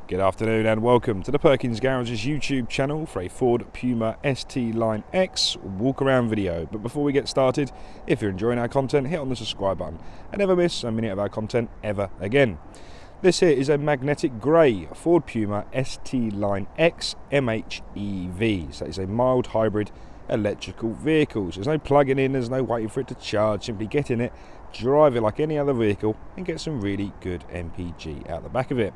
Good afternoon and welcome to the Perkins Garage's YouTube channel for a Ford Puma ST Line X walk around video. But before we get started, if you're enjoying our content, hit on the subscribe button and never miss a minute of our content ever again. This here is a magnetic grey Ford Puma ST Line X MHEV. So it's a mild hybrid electrical vehicle. So there's no plugging in, there's no waiting for it to charge. Simply get in it, drive it like any other vehicle and get some really good MPG out the back of it.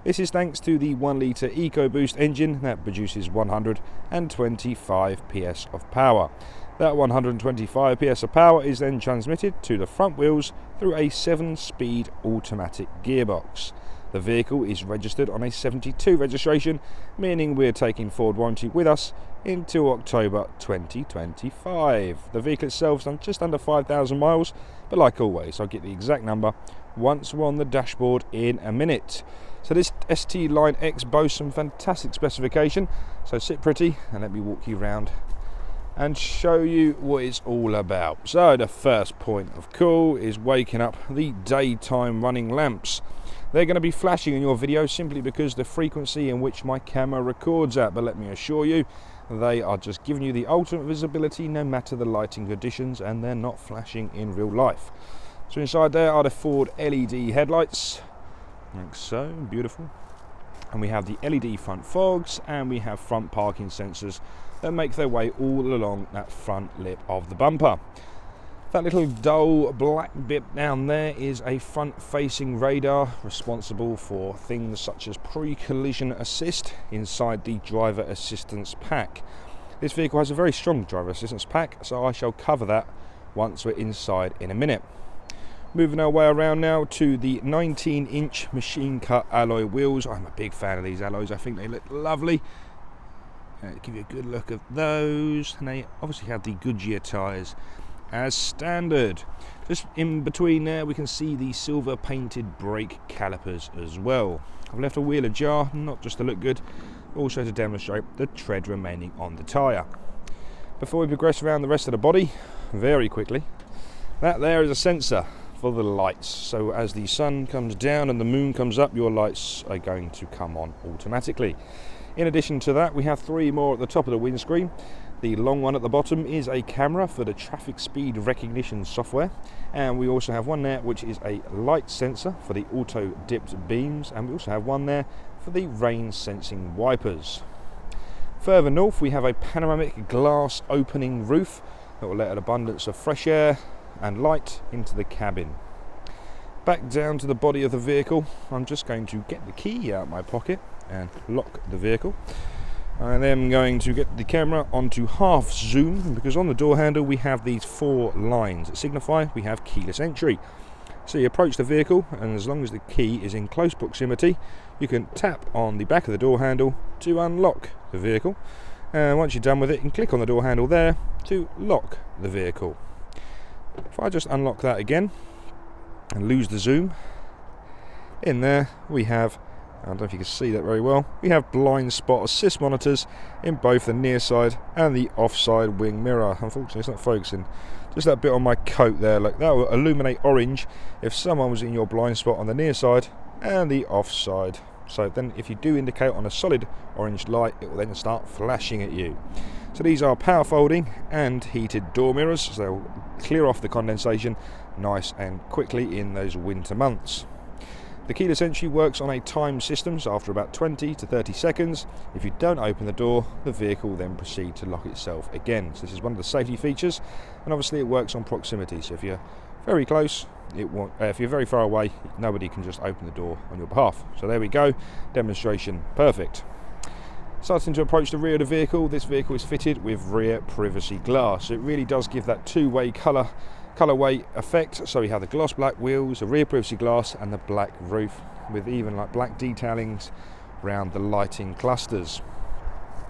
This is thanks to the 1 litre EcoBoost engine that produces 125 PS of power. That 125 PS of power is then transmitted to the front wheels through a 7-speed automatic gearbox. The vehicle is registered on a 72 registration, meaning we're taking Ford warranty with us until October 2025. The vehicle itself's done just under 5,000 miles, but like always, I'll get the exact number once we're on the dashboard in a minute. So this ST Line X boasts some fantastic specification, so sit pretty and let me walk you around and show you what it's all about. So the first point of call is waking up the daytime running lamps. They're going to be flashing in your video simply because the frequency in which my camera records at, but let me assure you, they are just giving you the ultimate visibility no matter the lighting conditions, and they're not flashing in real life. So inside there are the Ford LED headlights, like so, beautiful. And we have the LED front fogs, and we have front parking sensors that make their way all along that front lip of the bumper. That little dull black bit down there is a front-facing radar responsible for things such as pre-collision assist inside the driver assistance pack. This vehicle has a very strong driver assistance pack, so I shall cover that once we're inside in a minute. Moving our way around now to the 19-inch machine-cut alloy wheels. I'm a big fan of these alloys. I think they look lovely. Give you a good look at those. And they obviously have the Goodyear tyres as standard. Just in between there, we can see the silver-painted brake calipers as well. I've left a wheel ajar, not just to look good, also to demonstrate the tread remaining on the tyre. Before we progress around the rest of the body, very quickly, that there is a sensor for the lights. So as the sun comes down and the moon comes up, your lights are going to come on automatically. In addition to that, we have 3 more at the top of the windscreen. The long one at the bottom is a camera for the traffic speed recognition software, and we also have one there which is a light sensor for the auto dipped beams, and we also have one there for the rain sensing wipers. Further north, we have a panoramic glass opening roof that will let an abundance of fresh air and light into the cabin. Back down to the body of the vehicle, I'm just going to get the key out of my pocket and lock the vehicle. And then I'm going to get the camera onto half zoom, because on the door handle we have these 4 lines that signify we have keyless entry. So you approach the vehicle, and as long as the key is in close proximity, you can tap on the back of the door handle to unlock the vehicle. And once you're done with it, you can click on the door handle there to lock the vehicle. If I just unlock that again and lose the zoom, in there we have, I don't know if you can see that very well, we have blind spot assist monitors in both the near side and the offside wing mirror. Unfortunately it's not focusing. Just that bit on my coat there, look, that will illuminate orange if someone was in your blind spot on the near side and the offside. So then if you do indicate on a solid orange light, it will then start flashing at you. So these are power folding and heated door mirrors, so they'll clear off the condensation nice and quickly in those winter months. The keyless entry works on a timed system, so after about 20 to 30 seconds, if you don't open the door, the vehicle will then proceed to lock itself again. So this is one of the safety features, and obviously it works on proximity, so if you're very close, it won't, if you're very far away, nobody can just open the door on your behalf. So there we go, demonstration perfect. Starting to approach the rear of the vehicle, this vehicle is fitted with rear privacy glass. It really does give that two-way colourway effect. So we have the gloss black wheels, the rear privacy glass, and the black roof with even like black detailings around the lighting clusters.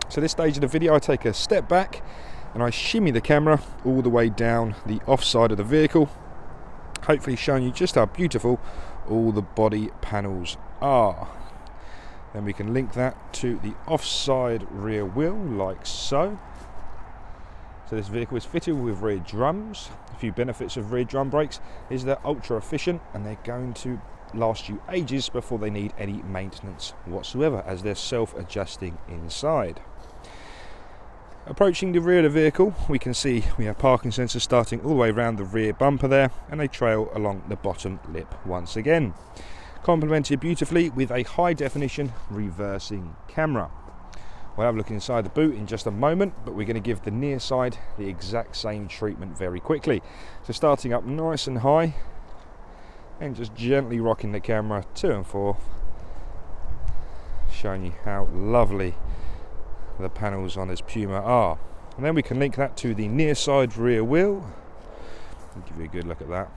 So this stage of the video, I take a step back and I shimmy the camera all the way down the offside of the vehicle, hopefully showing you just how beautiful all the body panels are. Then we can link that to the offside rear wheel like so. So this vehicle is fitted with rear drums. A few benefits of rear drum brakes is they're ultra efficient and they're going to last you ages before they need any maintenance whatsoever, as they're self-adjusting inside. Approaching the rear of the vehicle, we can see we have parking sensors starting all the way around the rear bumper there, and they trail along the bottom lip once again. Complemented beautifully with a high definition reversing camera. We'll have a look inside the boot in just a moment, but we're going to give the near side the exact same treatment very quickly. So starting up nice and high and just gently rocking the camera to and fro, showing you how lovely the panels on this Puma are. And then we can link that to the near side rear wheel. I'll give you a good look at that.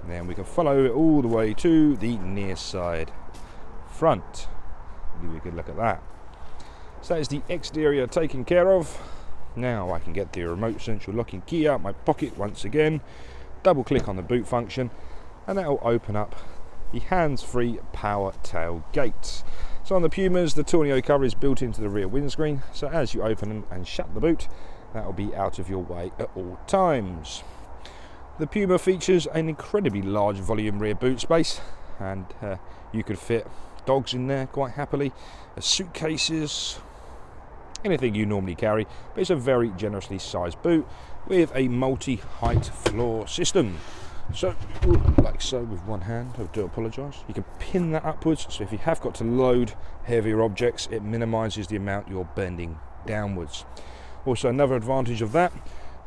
And then we can follow it all the way to the near side front. Give you a good look at that. So that is the exterior taken care of. Now I can get the remote central locking key out my pocket once again, double click on the boot function, and that will open up the hands-free power tailgate. So on the Pumas, the tonneau cover is built into the rear windscreen, so as you open and shut the boot, that will be out of your way at all times. The Puma features an incredibly large volume rear boot space, and you could fit dogs in there quite happily, suitcases, anything you normally carry, but it's a very generously sized boot with a multi-height floor system. So, like so with one hand, I do apologise, you can pin that upwards, so if you have got to load heavier objects, it minimises the amount you're bending downwards. Also, another advantage of that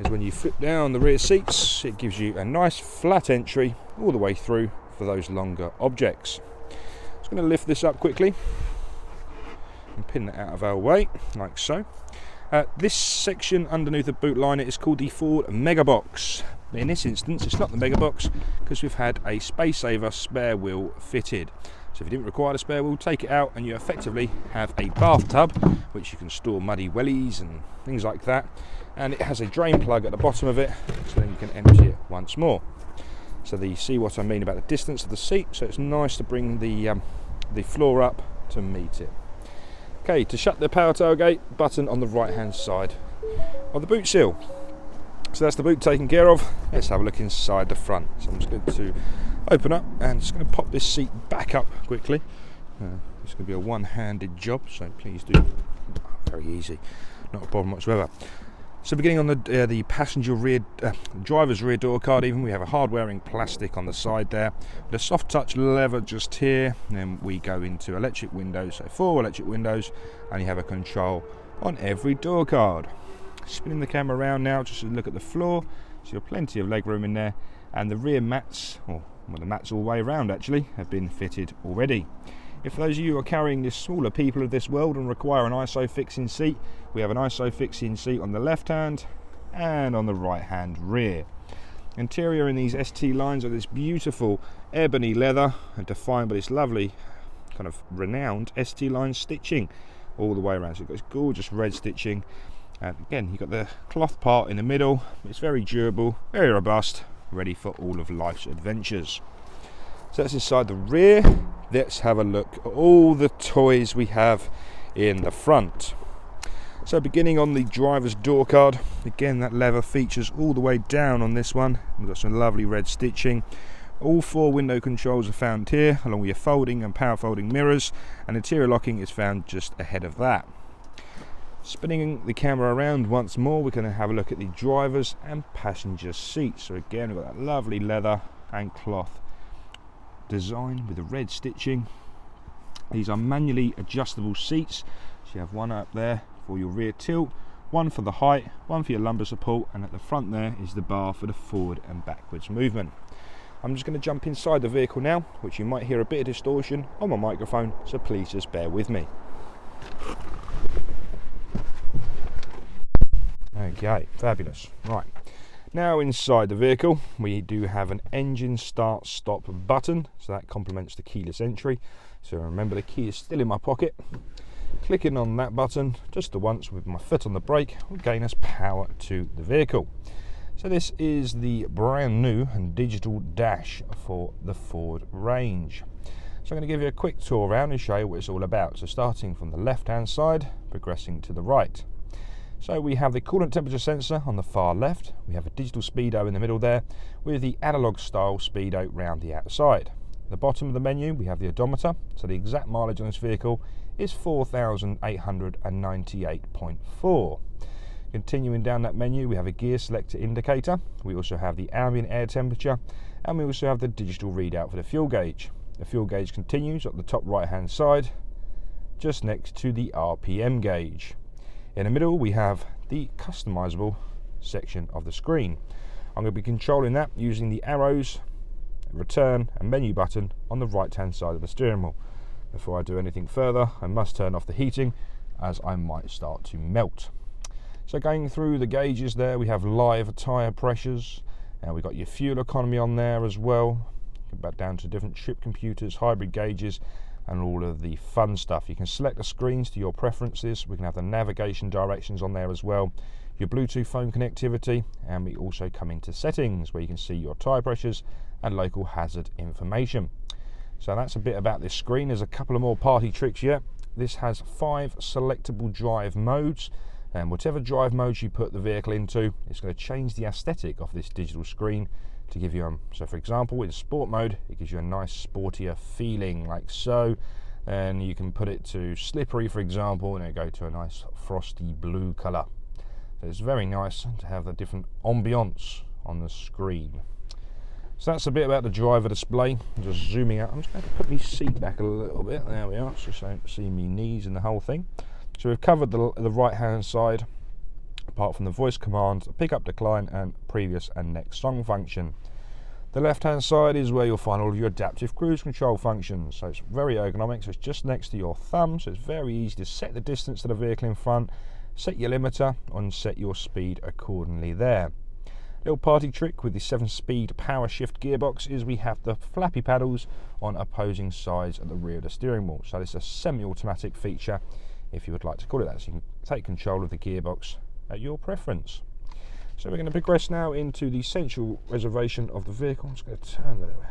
is when you flip down the rear seats, it gives you a nice flat entry all the way through for those longer objects. I'm just going to lift this up quickly and pin that out of our way, like so. This section underneath the boot liner is called the Ford Mega Box. In this instance, it's not the Mega Box because we've had a space saver spare wheel fitted. So if you didn't require a spare wheel, take it out and you effectively have a bathtub which you can store muddy wellies and things like that. And it has a drain plug at the bottom of it, so then you can empty it once more. So you see what I mean about the distance of the seat, so it's nice to bring the floor up to meet it. Okay, to shut the power tailgate, button on the right hand side of the boot seal. So that's the boot taken care of. Let's have a look inside the front. So I'm just going to open up and just going to pop this seat back up quickly. It's going to be a one-handed job, so please do. Very easy, not a problem whatsoever. So beginning on the passenger rear, driver's rear door card even, we have a hard-wearing plastic on the side there, with a soft touch lever just here, and then we go into electric windows, so 4 electric windows, and you have a control on every door card. Spinning the camera around now just to look at the floor, so you have plenty of leg room in there, and the rear mats, the mats all the way around actually, have been fitted already. If those of you who are carrying the smaller people of this world and require an ISO fixing seat, we have an ISO fixing seat on the left hand and on the right hand rear. Interior in these ST lines are this beautiful ebony leather, and defined by this lovely kind of renowned ST line stitching all the way around. So you've got this gorgeous red stitching, and again you've got the cloth part in the middle. It's very durable, very robust, ready for all of life's adventures. So that's inside the rear. Let's have a look at all the toys we have in the front. So beginning on the driver's door card, again that lever features all the way down on this one. We've got some lovely red stitching. All 4 window controls are found here, along with your folding and power folding mirrors, and interior locking is found just ahead of that. Spinning the camera around once more, we're going to have a look at the driver's and passenger seats. So again, we've got that lovely leather and cloth design with the red stitching. These are manually adjustable seats, so you have one up there for your rear tilt, one for the height, one for your lumbar support, and at the front there is the bar for the forward and backwards movement. I'm just going to jump inside the vehicle now, which you might hear a bit of distortion on my microphone, so please just bear with me. Okay, fabulous. Right, now inside the vehicle we do have an engine start stop button, so that complements the keyless entry. So remember, the key is still in my pocket. Clicking on that button just the once with my foot on the brake will gain us power to the vehicle. So this is the brand new and digital dash for the Ford range. So I'm going to give you a quick tour around and show you what it's all about. So starting from the left hand side, progressing to the right. So we have the coolant temperature sensor on the far left, we have a digital speedo in the middle there, with the analog style speedo round the outside. At the bottom of the menu we have the odometer, so the exact mileage on this vehicle is 4,898.4. Continuing down that menu we have a gear selector indicator, we also have the ambient air temperature, and we also have the digital readout for the fuel gauge. The fuel gauge continues at the top right hand side, just next to the RPM gauge. In the middle we have the customizable section of the screen. I'm going to be controlling that using the arrows, return and menu button on the right hand side of the steering wheel. Before I do anything further I must turn off the heating, as I might start to melt. So going through the gauges there, we have live tyre pressures, and we've got your fuel economy on there as well. Back down to different trip computers, hybrid gauges, and all of the fun stuff. You can select the screens to your preferences. We can have the navigation directions on there as well, your Bluetooth phone connectivity, and we also come into settings where you can see your tyre pressures and local hazard information. So that's a bit about this screen. There's a couple of more party tricks yet. This has 5 selectable drive modes, and whatever drive modes you put the vehicle into, it's going to change the aesthetic of this digital screen to give you so for example in sport mode it gives you a nice sportier feeling like so, and you can put it to slippery for example and it'll go to a nice frosty blue colour. So it's very nice to have the different ambience on the screen. So that's a bit about the driver display. I'm just zooming out. I'm just going to put my seat back a little bit. There we are, so you don't see me knees and the whole thing. So we've covered the right hand side, apart from the voice command, pick up, decline, and previous and next song function. The left hand side is where you'll find all of your adaptive cruise control functions. So it's very ergonomic, so it's just next to your thumb, so it's very easy to set the distance to the vehicle in front, set your limiter, and set your speed accordingly there. Little party trick with the 7-speed power shift gearbox is we have the flappy paddles on opposing sides at the rear of the steering wheel. So this is a semi-automatic feature, if you would like to call it that, so you can take control of the gearbox at your preference. So we're going to progress now into the central reservation of the vehicle. I'm just going to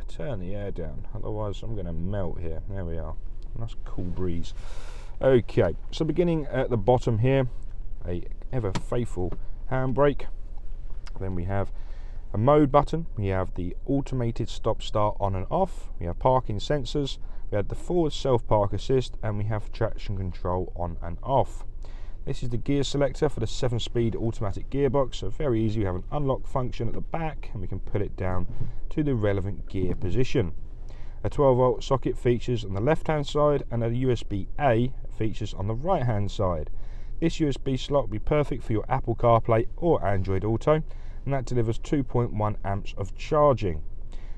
turn the air down, otherwise I'm going to melt here. There we are, nice cool breeze. Okay, so beginning at the bottom here, a ever faithful handbrake. Then we have a mode button, we have the automated stop start on and off, we have parking sensors, we have the forward self park assist, and we have traction control on and off. This is the gear selector for the 7-speed automatic gearbox, so very easy. We have an unlock function at the back and we can put it down to the relevant gear position. A 12-volt socket features on the left hand side and a USB-A features on the right hand side. This USB slot will be perfect for your Apple CarPlay or Android Auto, and that delivers 2.1 amps of charging.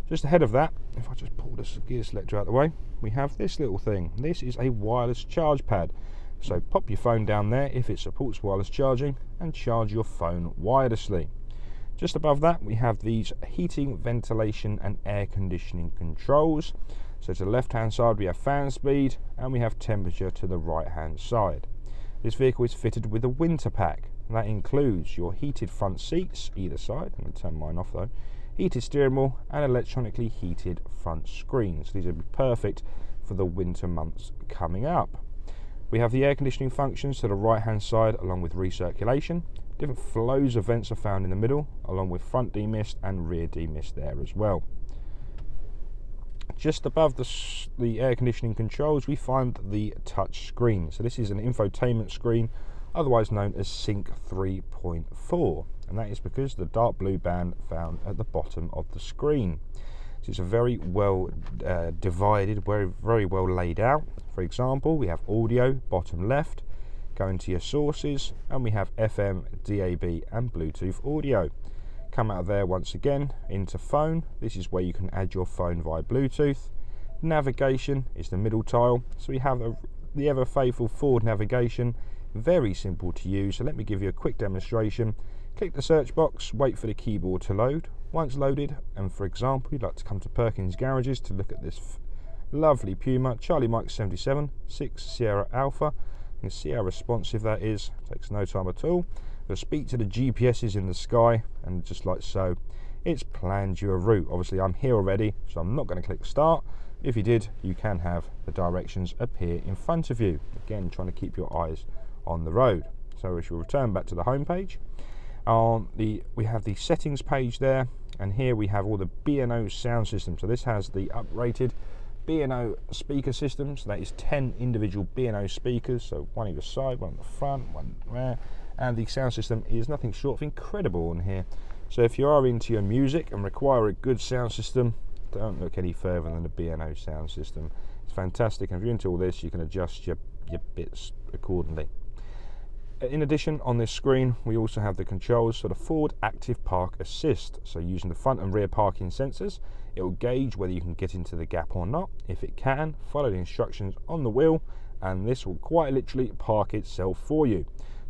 Just ahead of that, if I just pull this gear selector out of the way, we have this little thing. This is a wireless charge pad. So pop your phone down there if it supports wireless charging and charge your phone wirelessly. Just above that we have these heating, ventilation and air conditioning controls. So to the left hand side we have fan speed and we have temperature to the right hand side. This vehicle is fitted with a winter pack, and that includes your heated front seats either side. I'm going to turn mine off though. Heated steering wheel and electronically heated front screens. These would be perfect for the winter months coming up. We have the air conditioning functions to the right hand side along with recirculation. Different flows of vents are found in the middle, along with front demist and rear demist there as well. Just above the air conditioning controls we find the touch screen. So this is an infotainment screen, otherwise known as Sync 3.4, and that is because of the dark blue band found at the bottom of the screen. So it's a very well divided, very well laid out. For example, we have audio bottom left, going to your sources, and we have FM, DAB and Bluetooth audio. Come out of there once again into phone. This is where you can add your phone via Bluetooth. Navigation is the middle tile, so we have the ever faithful forward navigation, very simple to use. So let me give you a quick demonstration. Click the search box, wait for the keyboard to load. Once loaded, and for example you'd like to come to Perkins Garages to look at this lovely Puma Charlie Mike 77 6 Sierra Alpha. You can see how responsive that is, takes no time at all. We'll speak to the GPSs in the sky, and just like so, it's planned you a route. Obviously I'm here already, so I'm not going to click start. If you did, you can have the directions appear in front of you. Again, trying to keep your eyes on the road. So we shall return back to the home page. We have the settings page there, and here we have all the B&O sound systems. So this has the uprated B&O speaker systems. That is 10 individual B&O speakers, so one either side, one at the front, one there, and the sound system is nothing short of incredible on here. So if you are into your music and require a good sound system, don't look any further than the B&O sound system. It's fantastic, and if you're into all this, you can adjust your bits accordingly. In addition, on this screen we also have the controls for the forward active park assist. So using the front and rear parking sensors, it will gauge whether you can get into the gap or not. If it can, follow the instructions on the wheel, and this will quite literally park itself for you.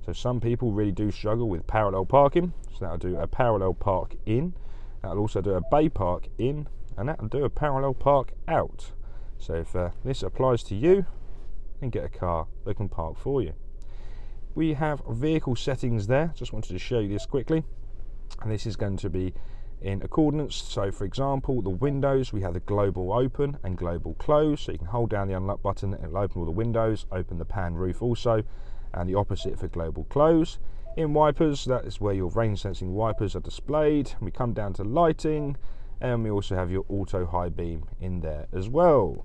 So some people really do struggle with parallel parking, so that'll do a parallel park in, that'll also do a bay park in, and that'll do a parallel park out. So if this applies to you, then get a car that can park for you. We have vehicle settings there. Just wanted to show you this quickly, and this is going to be in accordance. So for example, the windows, we have the global open and global close, so you can hold down the unlock button and it'll open all the windows, open the pan roof also, and the opposite for global close. In wipers, that is where your rain sensing wipers are displayed. We come down to lighting, and we also have your auto high beam in there as well.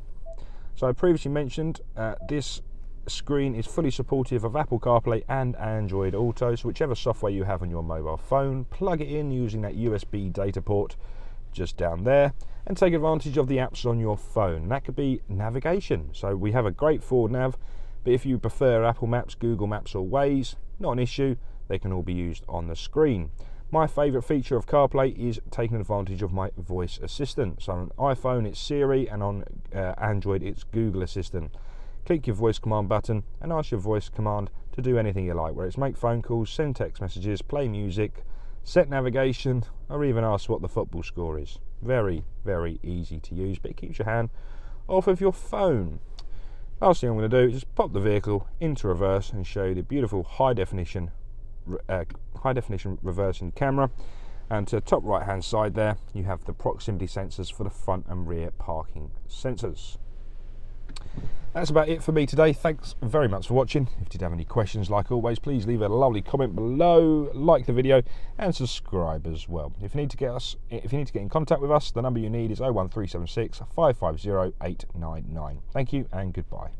So I previously mentioned this screen is fully supportive of Apple CarPlay and Android Auto, so whichever software you have on your mobile phone, plug it in using that USB data port just down there and take advantage of the apps on your phone. That could be navigation, so we have a great Ford nav, but if you prefer Apple Maps, Google Maps or Waze, not an issue, they can all be used on the screen. My favourite feature of CarPlay is taking advantage of my voice assistant. So on iPhone it's Siri, and on Android it's Google Assistant. Click your voice command button and ask your voice command to do anything you like, whether it's make phone calls, send text messages, play music, set navigation, or even ask what the football score is. Very, very easy to use, but it keeps your hand off of your phone. Last thing I'm going to do is just pop the vehicle into reverse and show you the beautiful high definition reversing camera. And to the top right hand side there, you have the proximity sensors for the front and rear parking sensors. That's about it for me today. Thanks very much for watching. If you did have any questions, like always, please leave a lovely comment below, like the video and subscribe as well. If you need to get in contact with us, the number you need is 01376 550 899. Thank you and goodbye.